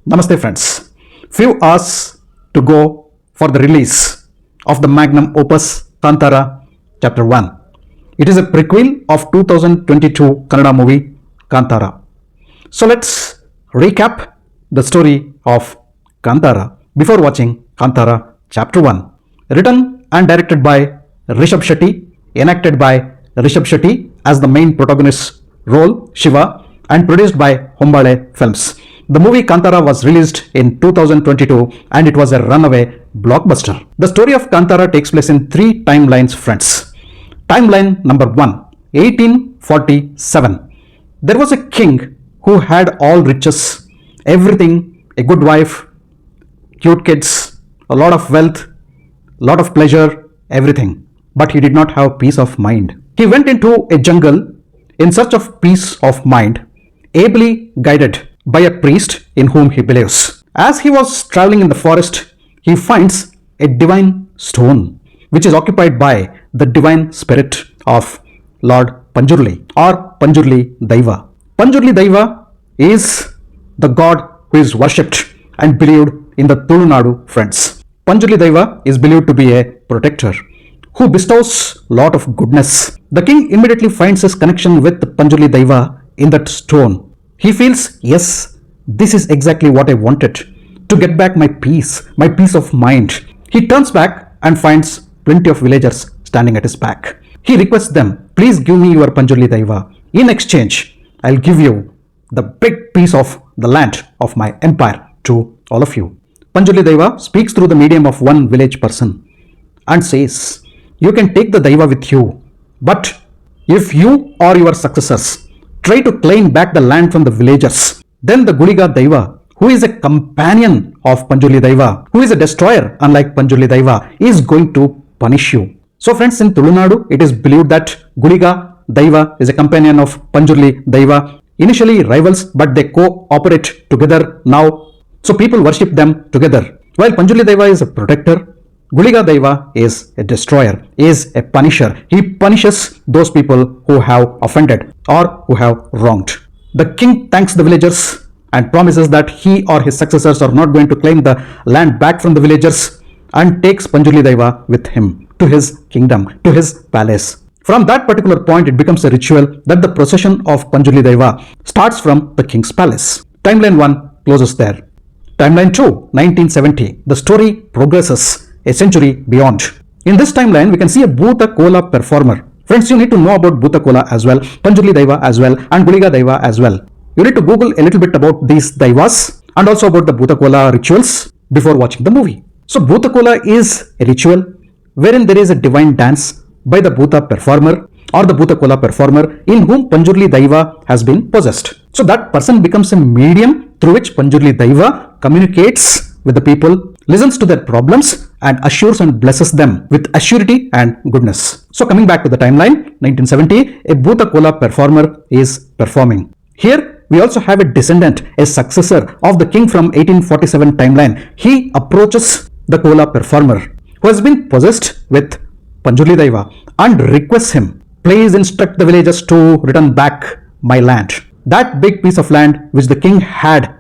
Namaste friends. Few hours to go for the release of the magnum opus Kantara chapter 1. It is a prequel of 2022 Kannada movie Kantara. So let's recap the story of Kantara before watching Kantara chapter 1. Written and directed by Rishab Shetty, enacted by Rishab Shetty as the main protagonist role Shiva, and produced by Hombale Films. The movie Kantara was released in 2022 and it was a runaway blockbuster. The story of Kantara takes place in three timelines, friends. Timeline number 1, 1847. There was a king who had all riches, everything, a good wife, cute kids, a lot of wealth, lot of pleasure, everything. But he did not have peace of mind. He went into a jungle in search of peace of mind, ably guided by a priest in whom he believes. As he was traveling in the forest, he finds a divine stone which is occupied by the divine spirit of Lord Panjurli or Panjurli Daiva. Panjurli Daiva is the god who is worshipped and believed in the Tulunadu, friends. Panjurli Daiva is believed to be a protector who bestows lot of goodness. The king immediately finds his connection with Panjurli Daiva in that stone. He feels, yes, this is exactly what I wanted, to get back my peace of mind. He turns back and finds plenty of villagers standing at his back. He requests them, please give me your Panjurli Daiva. In exchange, I'll give you the big piece of the land of my empire to all of you. Panjurli Daiva speaks through the medium of one village person and says, you can take the Daiva with you, but if you or your successors try to claim back the land from the villagers, then the Guliga Daiva, who is a companion of Panjurli Daiva, who is a destroyer unlike Panjurli Daiva, is going to punish you. So friends, in Tulunadu, it is believed that Guliga Daiva is a companion of Panjurli Daiva. Initially rivals, but they cooperate together now. So people worship them together. While Panjurli Daiva is a protector, Guliga Daiva is a destroyer, is a punisher. He punishes those people who have offended or who have wronged. The king thanks the villagers and promises that he or his successors are not going to claim the land back from the villagers, and takes Panjurli Daiva with him to his kingdom, to his palace. From that particular point, it becomes a ritual that the procession of Panjurli Daiva starts from the king's palace. Timeline 1 closes there. Timeline 2, 1970. The story progresses a century beyond. In this timeline, we can see a Bhuta Kola performer. Friends, you need to know about Bhuta Kola as well, Panjurli Daiva as well, and Guliga Daiva as well. You need to Google a little bit about these Daivas and also about the Bhuta Kola rituals before watching the movie. So Bhuta Kola is a ritual wherein there is a divine dance by the Bhuta performer or the Bhuta Kola performer in whom Panjurli Daiva has been possessed. So that person becomes a medium through which Panjurli Daiva communicates with the people, listens to their problems and assures and blesses them with assurity and goodness. So coming back to the timeline, 1970, a Bhuta Kola performer is performing. Here we also have a descendant, a successor of the king from 1847 timeline. He approaches the Kola performer who has been possessed with Panjurli Daiva and requests him, please instruct the villagers to return back my land. That big piece of land which the king had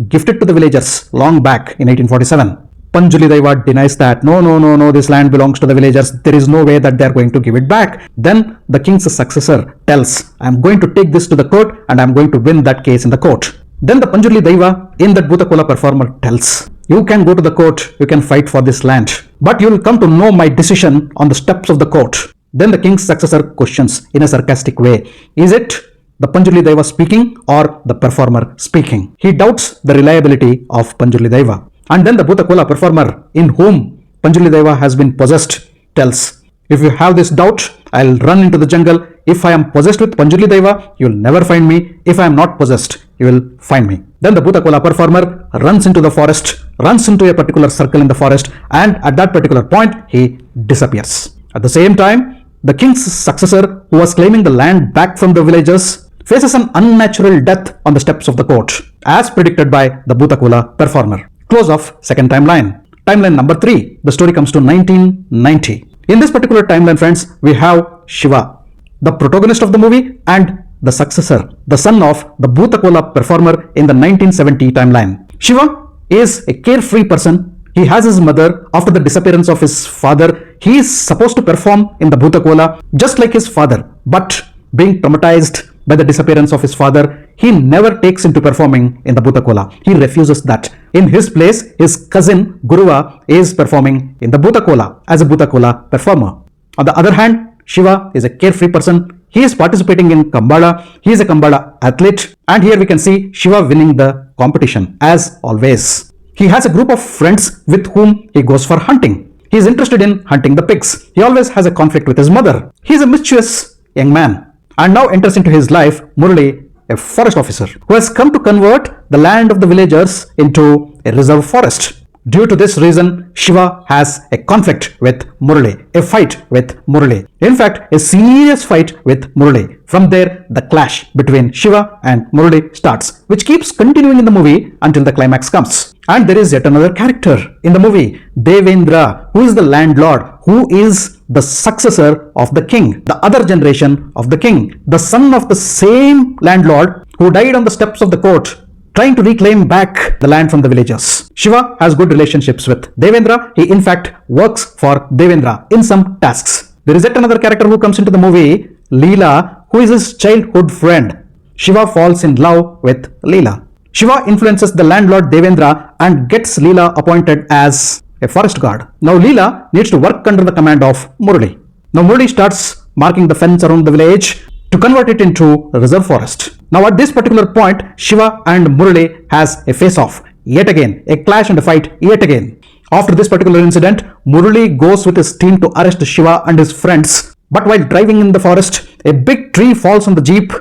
gifted to the villagers long back in 1847. Panjurli Daiva denies that, no, this land belongs to the villagers. There is no way that they are going to give it back. Then the king's successor tells, I am going to take this to the court and I am going to win that case in the court. Then the Panjurli Daiva in that Bhuta Kola performer tells, you can go to the court, you can fight for this land, but you will come to know my decision on the steps of the court. Then the king's successor questions in a sarcastic way, is it the Panjurli Daiva speaking or the performer speaking? He doubts the reliability of Panjurli Daiva. And then the Bhuta Kola performer in whom Panjurli Daiva has been possessed tells, if you have this doubt, I'll run into the jungle. If I am possessed with Panjurli Daiva, you'll never find me. If I am not possessed, you will find me. Then the Bhuta Kola performer runs into the forest, runs into a particular circle in the forest, and at that particular point, he disappears. At the same time, the king's successor, who was claiming the land back from the villagers, faces an unnatural death on the steps of the court, as predicted by the Bhuta Kola performer. Close of second timeline. Timeline number 3, the story comes to 1990. In this particular timeline, friends, we have Shiva, the protagonist of the movie, and the successor, the son of the Bhuta Kola performer in the 1970 timeline. Shiva is a carefree person. He has his mother. After the disappearance of his father, he is supposed to perform in the Bhutakola just like his father. But being traumatized by the disappearance of his father, he never takes into performing in the Bhutakola. He refuses that. In his place, his cousin Guruva is performing in the Bhutakola as a Bhutakola performer. On the other hand, Shiva is a carefree person. He is participating in Kambala. He is a Kambala athlete. And here we can see Shiva winning the competition as always. He has a group of friends with whom he goes for hunting. He is interested in hunting the pigs. He always has a conflict with his mother. He is a mischievous young man. And now enters into his life Murali, a forest officer who has come to convert the land of the villagers into a reserve forest. Due to this reason, Shiva has a conflict with Murali, a fight with Murali. In fact, a serious fight with Murali. From there, the clash between Shiva and Murali starts, which keeps continuing in the movie until the climax comes. And there is yet another character in the movie, Devendra, who is the landlord, who is the successor of the king, the other generation of the king, the son of the same landlord who died on the steps of the court, trying to reclaim back the land from the villagers. Shiva has good relationships with Devendra. He in fact works for Devendra in some tasks. There is yet another character who comes into the movie, Leela, who is his childhood friend. Shiva falls in love with Leela. Shiva influences the landlord Devendra and gets Leela appointed as a forest guard. Now Leela needs to work under the command of Murali. Now Murali starts marking the fence around the village to convert it into a reserve forest. Now at this particular point, Shiva and Murali has a face-off yet again, a clash and a fight yet again. After this particular incident, Murali goes with his team to arrest Shiva and his friends. But while driving in the forest, a big tree falls on the jeep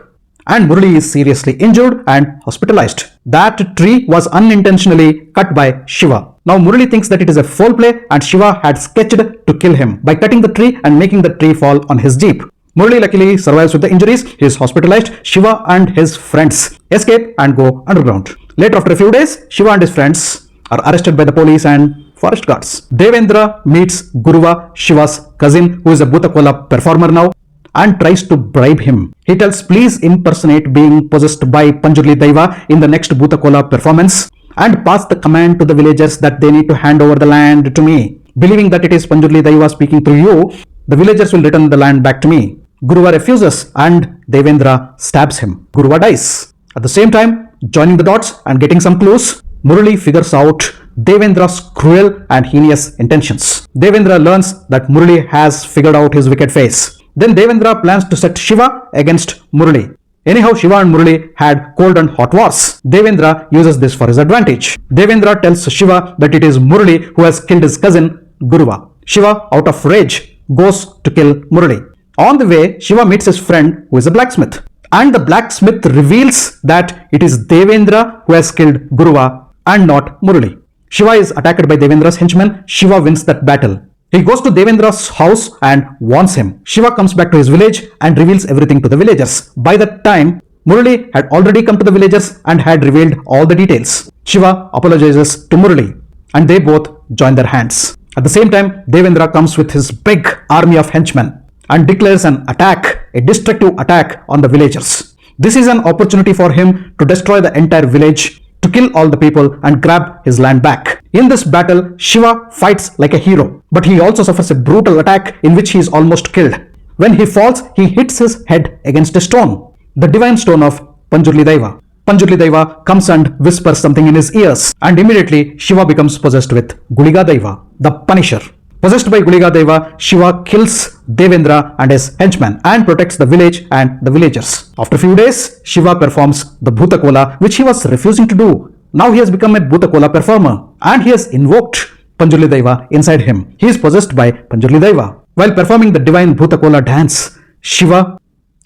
and Murali is seriously injured and hospitalized. That tree was unintentionally cut by Shiva. Now Murali thinks that it is a foul play and Shiva had sketched to kill him by cutting the tree and making the tree fall on his jeep. Murali luckily survives with the injuries. He is hospitalized. Shiva and his friends escape and go underground. Later, after a few days, Shiva and his friends are arrested by the police and forest guards. Devendra meets Guruva, Shiva's cousin, who is a Bhutakola performer now, and tries to bribe him. He tells, please impersonate being possessed by Panjurli Daiva in the next Bhutakola performance and pass the command to the villagers that they need to hand over the land to me. Believing that it is Panjurli Daiva speaking through you, the villagers will return the land back to me. Guruva refuses and Devendra stabs him. Guruva dies. At the same time, joining the dots and getting some clues, Murali figures out Devendra's cruel and heinous intentions. Devendra learns that Murali has figured out his wicked face. Then Devendra plans to set Shiva against Murali. Anyhow, Shiva and Murali had cold and hot wars. Devendra uses this for his advantage. Devendra tells Shiva that it is Murali who has killed his cousin Guruva. Shiva, out of rage, goes to kill Murali. On the way, Shiva meets his friend who is a blacksmith. And the blacksmith reveals that it is Devendra who has killed Guruva and not Murali. Shiva is attacked by Devendra's henchmen. Shiva wins that battle. He goes to Devendra's house and warns him. Shiva comes back to his village and reveals everything to the villagers. By that time, Murali had already come to the villagers and had revealed all the details. Shiva apologizes to Murali and they both join their hands. At the same time, Devendra comes with his big army of henchmen and declares an attack, a destructive attack on the villagers. This is an opportunity for him to destroy the entire village, to kill all the people and grab his land back. In this battle, Shiva fights like a hero, but he also suffers a brutal attack in which he is almost killed. When he falls, he hits his head against a stone, the divine stone of Panjurli Daiva. Panjurli Daiva comes and whispers something in his ears, and immediately Shiva becomes possessed with Guliga Daiva, the Punisher. Possessed by Guliga Daiva, Shiva kills Devendra and his henchmen and protects the village and the villagers. After a few days, Shiva performs the Bhutakola, which he was refusing to do. Now he has become a Bhutakola performer and he has invoked Panjurli Daiva inside him. He is possessed by Panjurli Daiva. While performing the divine Bhutakola dance, Shiva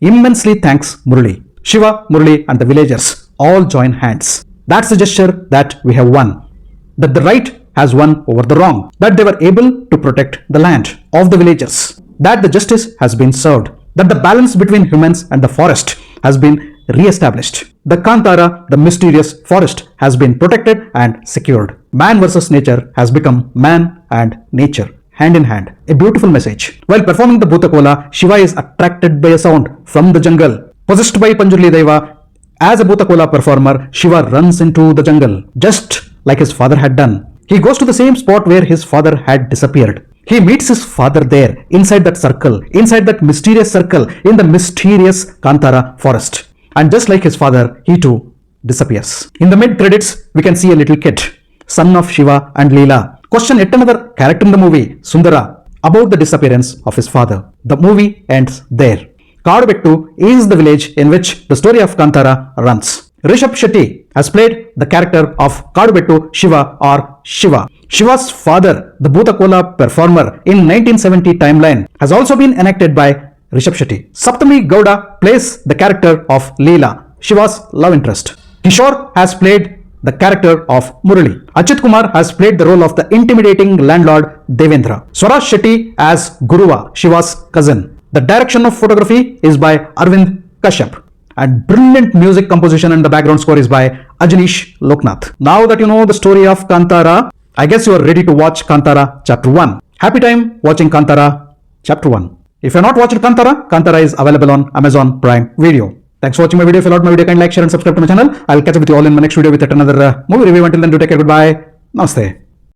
immensely thanks Murali. Shiva, Murali and the villagers all join hands. That's the gesture that we have won. That the right has won over the wrong. That they were able to protect the land of the villagers. That the justice has been served. That the balance between humans and the forest has been re-established. The Kantara, the mysterious forest, has been protected and secured. Man versus nature has become man and nature, hand in hand. A beautiful message. While performing the Bhutakola, Shiva is attracted by a sound from the jungle. Possessed by Panjurli Daiva, As a Bhutakola performer, Shiva runs into the jungle, just like his father had done. He goes to the same spot where his father had disappeared. He meets his father there, inside that circle, inside that mysterious circle, in the mysterious Kantara forest. And just like his father, he too disappears. In the mid-credits, we can see a little kid, son of Shiva and Leela, question yet another character in the movie, Sundara, about the disappearance of his father. The movie ends there. Kadubettu is the village in which the story of Kantara runs. Rishab Shetty has played the character of Kadubettu Shiva or Shiva. Shiva's father, the Bhutakola performer in 1970 timeline, has also been enacted by Rishab Shetty. Saptami Gowda plays the character of Leela, Shiva's love interest. Kishore has played the character of Murali. Achyut Kumar has played the role of the intimidating landlord Devendra. Swaraj Shetty as Guruva, Shiva's cousin. The direction of photography is by Arvind Kashyap. And brilliant music composition and the background score is by Ajanish Loknath. Now that you know the story of Kantara, I guess you are ready to watch Kantara Chapter 1. Happy time watching Kantara Chapter 1. If you are not watching Kantara, Kantara is available on Amazon Prime Video. Thanks for watching my video. If you liked my video, kindly like, share and subscribe to my channel. I'll catch up with you all in my next video with yet another movie review. Until then, do take care. Goodbye. Namaste.